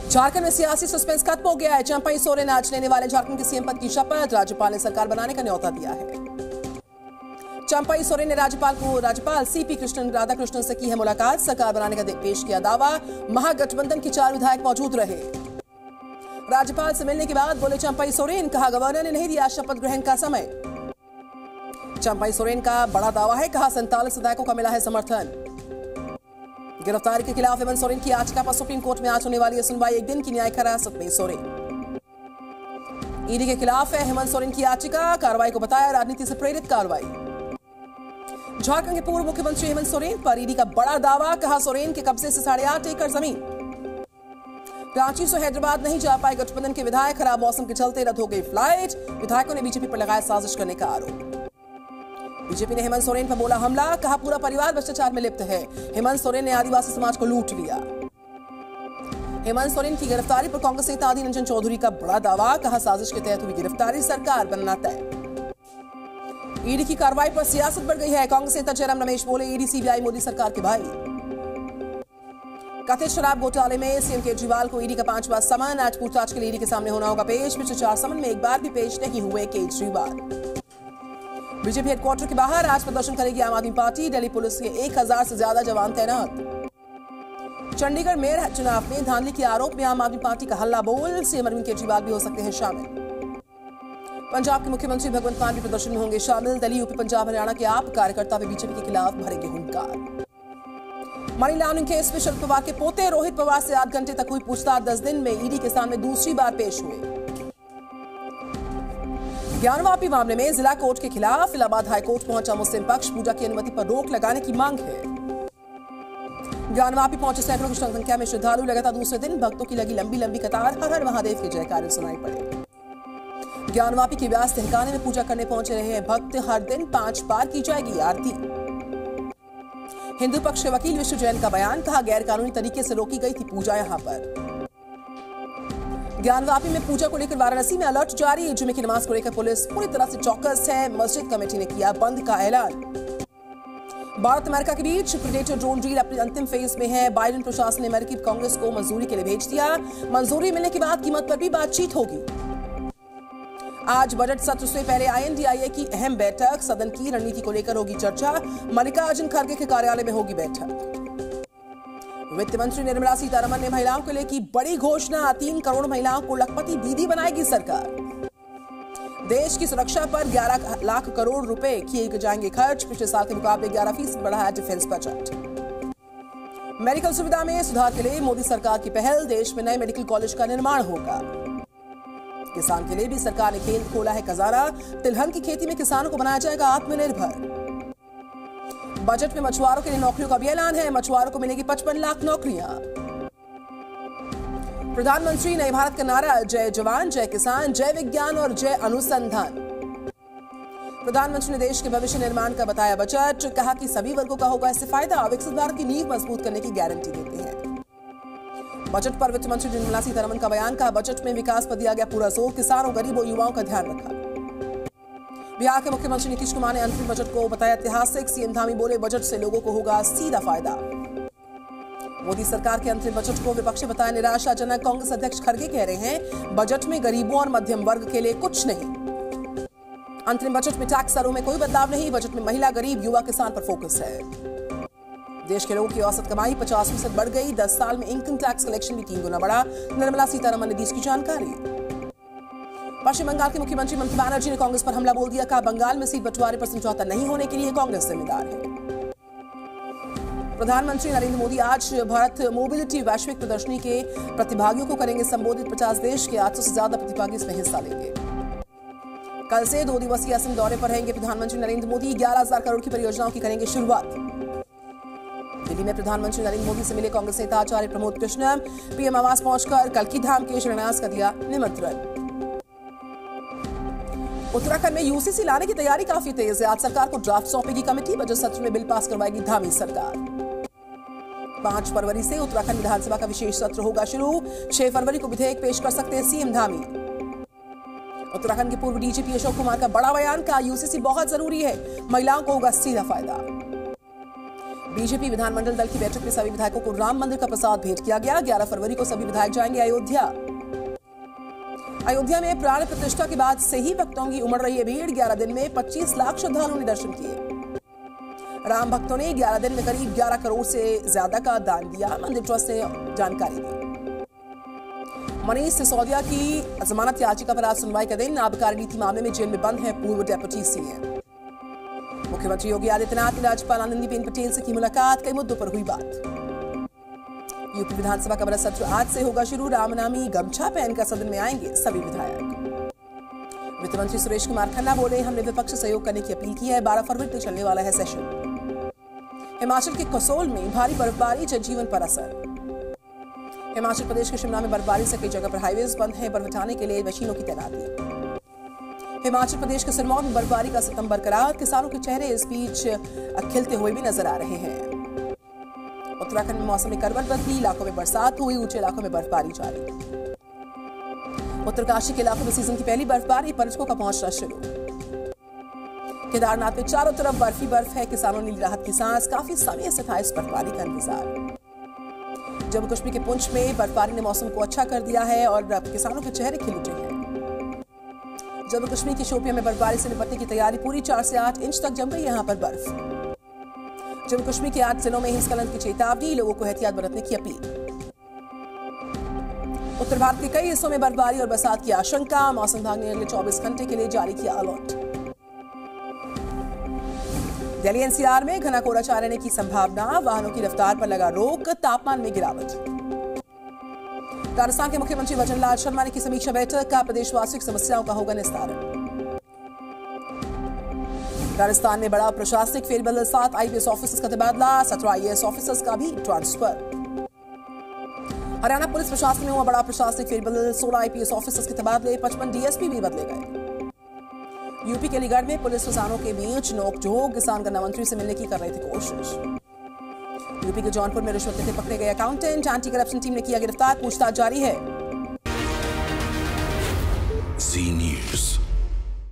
झारखंड में सियासी सस्पेंस खत्म हो गया है। चंपई सोरेन आज लेने वाले झारखंड के सीएम पद की शपथ। राज्यपाल ने सरकार बनाने का न्योता दिया है। चंपई सोरेन ने राज्यपाल सीपी राधाकृष्णन से की है मुलाकात। सरकार बनाने का पेश किया दावा। महागठबंधन के 4 विधायक मौजूद रहे। राज्यपाल से मिलने के बाद बोले चंपई सोरेन, कहा गवर्नर ने नहीं दिया शपथ ग्रहण का समय। चंपई सोरेन का बड़ा दावा है, कहा 47 विधायकों का मिला है समर्थन। गिरफ्तारी के खिलाफ हेमंत सोरेन की याचिका पर सुप्रीम कोर्ट में आज होने वाली है सुनवाई। 1 दिन की न्यायिक हिरासत में सोरेन। ईडी के खिलाफ है हेमंत सोरेन की याचिका। कार्रवाई को बताया राजनीति से प्रेरित कार्रवाई। झारखंड के पूर्व मुख्यमंत्री हेमंत सोरेन पर ईडी का बड़ा दावा, कहा सोरेन के कब्जे से 8.5 एकड़ जमीन। रांची से हैदराबाद नहीं जा पाए गठबंधन के विधायक। खराब मौसम के चलते रद्द हो गई फ्लाइट। विधायकों ने बीजेपी पर लगाया साजिश करने का आरोप। बीजेपी ने हेमंत सोरेन पर बोला हमला, कहा पूरा परिवार भ्रष्टाचार में लिप्त है। हेमंत सोरेन ने आदिवासी समाज को लूट लिया। हेमंत सोरेन की गिरफ्तारी पर कांग्रेस नेता आदित्य रंजन चौधरी का बड़ा दावा, कहा साजिश के तहत हुई गिरफ्तारी, सरकार बनना तय। ईडी की कार्रवाई पर सियासत बढ़ गई है। कांग्रेस नेता जयराम रमेश बोले ईडी सीबीआई मोदी सरकार के भाई। कथित शराब घोटाले में सीएम केजरीवाल को ईडी का 5वां समन। आज पूछताछ के लिए ईडी के सामने होना होगा पेश। पिछले 4 समन में एक बार भी पेश नहीं हुए केजरीवाल। बीजेपी हेडक्वार्टर के बाहर आज प्रदर्शन करेगी आम आदमी पार्टी। दिल्ली पुलिस के 1000 से ज्यादा जवान तैनात। चंडीगढ़ मेयर चुनाव में धांधली के आरोप में आम आदमी पार्टी का हल्ला बोल। सीएम अरविंद केजरीवाल भी हो सकते हैं शामिल। पंजाब के मुख्यमंत्री भगवंत मान भी प्रदर्शन में होंगे शामिल। दिल्ली, यूपी, पंजाब, हरियाणा के आप कार्यकर्ता भी बीजेपी के खिलाफ भरेंगे हुंकार। मनी लॉन्ड्रिंग केस में शरद पवार के पोते रोहित पवार से 8 घंटे तक हुई पूछताछ। 10 दिन में ईडी के सामने दूसरी बार पेश हुए। ज्ञानवापी मामले में जिला कोर्ट के खिलाफ इलाहाबाद हाईकोर्ट पहुंचा मुस्लिम पक्ष। पूजा की अनुमति पर रोक लगाने की मांग है। ज्ञानवापी पहुंचे सैकड़ों की संख्या में श्रद्धालु। लगातार दूसरे दिन भक्तों की लगी लंबी लंबी कतार। हर हर महादेव की जयकारे सुनाई पड़े। ज्ञानवापी के व्यास तहखाने में पूजा करने पहुंचे रहे हैं भक्त। हर दिन 5 बार की जाएगी आरती। हिंदू पक्ष के वकील विष्णु जैन का बयान, कहा गैर कानूनी तरीके से रोकी गई थी पूजा यहां पर। ज्ञानवापी में पूजा को लेकर वाराणसी में अलर्ट जारी। जुमे की नमाज को लेकर पुलिस पूरी तरह से चौकस है। मस्जिद कमेटी ने किया बंद का ऐलान। भारत अमेरिका के बीच प्रेडेटर ड्रोन डील अपने अंतिम फेज में है। बाइडेन प्रशासन ने अमेरिकी कांग्रेस को मंजूरी के लिए भेज दिया। मंजूरी मिलने के बाद कीमत पर भी बातचीत होगी। आज बजट सत्र से पहले INDIA की अहम बैठक। सदन की रणनीति को लेकर होगी चर्चा। मल्लिकार्जुन खड़गे के कार्यालय में होगी बैठक। वित्त मंत्री निर्मला सीतारमण ने महिलाओं के लिए की बड़ी घोषणा। 3 करोड़ महिलाओं को लखपति दीदी बनाएगी सरकार। देश की सुरक्षा पर 11 लाख करोड़ रुपए किए जाएंगे खर्च। पिछले साल के मुकाबले 11% बढ़ा है डिफेंस बजट। मेडिकल सुविधा में सुधार के लिए मोदी सरकार की पहल। देश में नए मेडिकल कॉलेज का निर्माण होगा। किसान के लिए भी सरकार ने खेल खोला है खजाना। तिलहन की खेती में किसानों को बनाया जाएगा आत्मनिर्भर। बजट में मछुआरों के लिए नौकरियों का भी ऐलान है। मछुआरों को मिलेगी 55 लाख नौकरियां। प्रधानमंत्री नए भारत का नारा, जय जवान, जय किसान, जय विज्ञान और जय अनुसंधान। प्रधानमंत्री ने देश के भविष्य निर्माण का बताया बजट। कहा कि सभी वर्गों का होगा इससे फायदा। विकसित भारत की नींव मजबूत करने की गारंटी देते हैं। बजट पर वित्त मंत्री निर्मला सीतारमण का बयान, का बजट में विकास पर दिया गया पूरा जोर। किसानों, गरीबों, युवाओं का ध्यान रखा। बिहार के मुख्यमंत्री नीतीश कुमार ने अंतरिम बजट को बताया ऐतिहासिक। सीएम धामी बोले बजट से लोगों को होगा सीधा फायदा। मोदी सरकार के अंतरिम बजट को विपक्षी बताया निराशाजनक। कांग्रेस अध्यक्ष खड़गे कह रहे हैं बजट में गरीबों और मध्यम वर्ग के लिए कुछ नहीं। अंतरिम बजट में टैक्स दरों में कोई बदलाव नहीं। बजट में महिला, गरीब, युवा, किसान पर फोकस है। देश के लोगों की औसत कमाई 50% बढ़ गई। 10 साल में इनकम टैक्स कलेक्शन भी 3 गुना बढ़ा। निर्मला सीतारमण ने दी इसकी जानकारी। पश्चिम बंगाल के मुख्यमंत्री ममता बनर्जी ने कांग्रेस पर हमला बोल दिया। कहा बंगाल में सीट बंटवारे पर समझौता नहीं होने के लिए कांग्रेस जिम्मेदार है। प्रधानमंत्री नरेंद्र मोदी आज भारत मोबिलिटी वैश्विक प्रदर्शनी के प्रतिभागियों को करेंगे संबोधित। 50 देश के 800 से ज्यादा प्रतिभागी इसमें हिस्सा लेंगे। कल से 2 दिवसीय असम दौरे पर रहेंगे प्रधानमंत्री नरेंद्र मोदी। 11,000 करोड़ की परियोजनाओं की करेंगे शुरुआत। दिल्ली में प्रधानमंत्री नरेंद्र मोदी से मिले कांग्रेस नेता आचार्य प्रमोद कृष्ण। पीएम आवास पहुंचकर कल्की धाम के शिलान्यास का दिया निमंत्रण। उत्तराखंड में यूसीसी लाने की तैयारी काफी तेज है। आज सरकार को ड्राफ्ट सौंपेगी कमेटी। बजट सत्र में बिल पास करवाएगी धामी सरकार। 5 फरवरी से उत्तराखंड विधानसभा का विशेष सत्र होगा शुरू। 6 फरवरी को विधेयक पेश कर सकते हैं सीएम धामी। उत्तराखंड के पूर्व डीजीपी अशोक कुमार का बड़ा बयान, का यूसीसी बहुत जरूरी है। महिलाओं को होगा सीधा फायदा। बीजेपी विधानमंडल दल की बैठक में सभी विधायकों को राम मंदिर का प्रसाद भेंट किया गया। 11 फरवरी को सभी विधायक जाएंगे अयोध्या। अयोध्या में प्राण प्रतिष्ठा के बाद से ही भक्तों की उमड़ रही है भीड़। 11 दिन में 25 लाख श्रद्धालुओं ने दर्शन किए। राम भक्तों ने 11 दिन में करीब 11 करोड़ से ज्यादा का दान दिया। मंदिर ट्रस्ट ने जानकारी दी। मनीष सिसोदिया की जमानत याचिका पर आज सुनवाई का दिन। आबकारी नीति मामले में जेल में बंद है पूर्व डेप्यूटी सीएम। मुख्यमंत्री योगी आदित्यनाथ ने राज्यपाल आनंदीबेन पटेल से की मुलाकात। कई मुद्दों पर हुई बात। यूपी विधानसभा का बजट सत्र आज से होगा शुरू। रामनामी गमछा पहनकर सदन में आएंगे सभी विधायक। वित्त मंत्री सुरेश कुमार खन्ना बोले, हमने विपक्ष से सहयोग करने की अपील की है। 12 फरवरी तक चलने वाला है सेशन। हिमाचल के कसोल में भारी बर्फबारी, जनजीवन पर असर। हिमाचल प्रदेश के शिमला में बर्फबारी से कई जगह पर हाईवेज बंद हैं। बर्फ हटाने के लिए मशीनों की तैनाती। हिमाचल प्रदेश के सिरमौर में बर्फबारी का सितम बरकरार। किसानों के चेहरे इस बीच खिलते हुए भी नजर आ रहे हैं। उत्तराखंड में मौसम में करवट बदली। इलाकों में बरसात हुई। ऊंचे इलाकों में बर्फबारी जारी। उत्तरकाशी के इलाकों में सीजन की पहली बर्फबारी। पर्यटकों का पहुंचना शुरू। केदारनाथ में चारों तरफ बर्फ ही बर्फ है। किसानों ने ली राहत की सांस। काफी समय से था इस बर्फबारी का इंतजार। जम्मू कश्मीर के पुंछ में बर्फबारी ने मौसम को अच्छा कर दिया है और किसानों के चेहरे खिल उठे हैं। जम्मू कश्मीर के शोपियां में बर्फबारी से निपटने की तैयारी पूरी। 4 से 8 इंच तक जम गई यहां पर बर्फ। जम्मू कश्मीर के 8 जिलों में हिमस्खलन की चेतावनी। लोगों को एहतियात बरतने की अपील। उत्तर भारत के कई हिस्सों में बर्फबारी और बरसात की आशंका। मौसम विभाग ने अगले 24 घंटे के लिए जारी किया अलर्ट। दिल्ली एनसीआर में घना कोहरा छाए रहने की संभावना। वाहनों की रफ्तार पर लगा रोक। तापमान में गिरावट। राजस्थान के मुख्यमंत्री वजनलाल शर्मा ने की समीक्षा बैठक का। प्रदेशवासियों की समस्याओं का होगा निस्तारण। राजस्थान में बड़ा प्रशासनिक फेरबदल। 7 आईपीएस ऑफिसर्स का तबादला। 17 आईएएस ऑफिसर्स का भी ट्रांसफर। हरियाणा पुलिस प्रशासन में हुआ बड़ा प्रशासनिक फेरबदल। 16 आईपीएस ऑफिसर्स के तबादले। 55 डीएसपी भी बदले गए। यूपी के अलीगढ़ में पुलिस किसानों के बीच नोकझोंक। किसान गन्ना मंत्री से मिलने की कर रहे थे कोशिश। यूपी के जौनपुर में रिश्वत लेते पकड़े गए अकाउंटेंट। एंटी करप्शन टीम ने किया गिरफ्तार। पूछताछ जारी है। जी न्यूज़।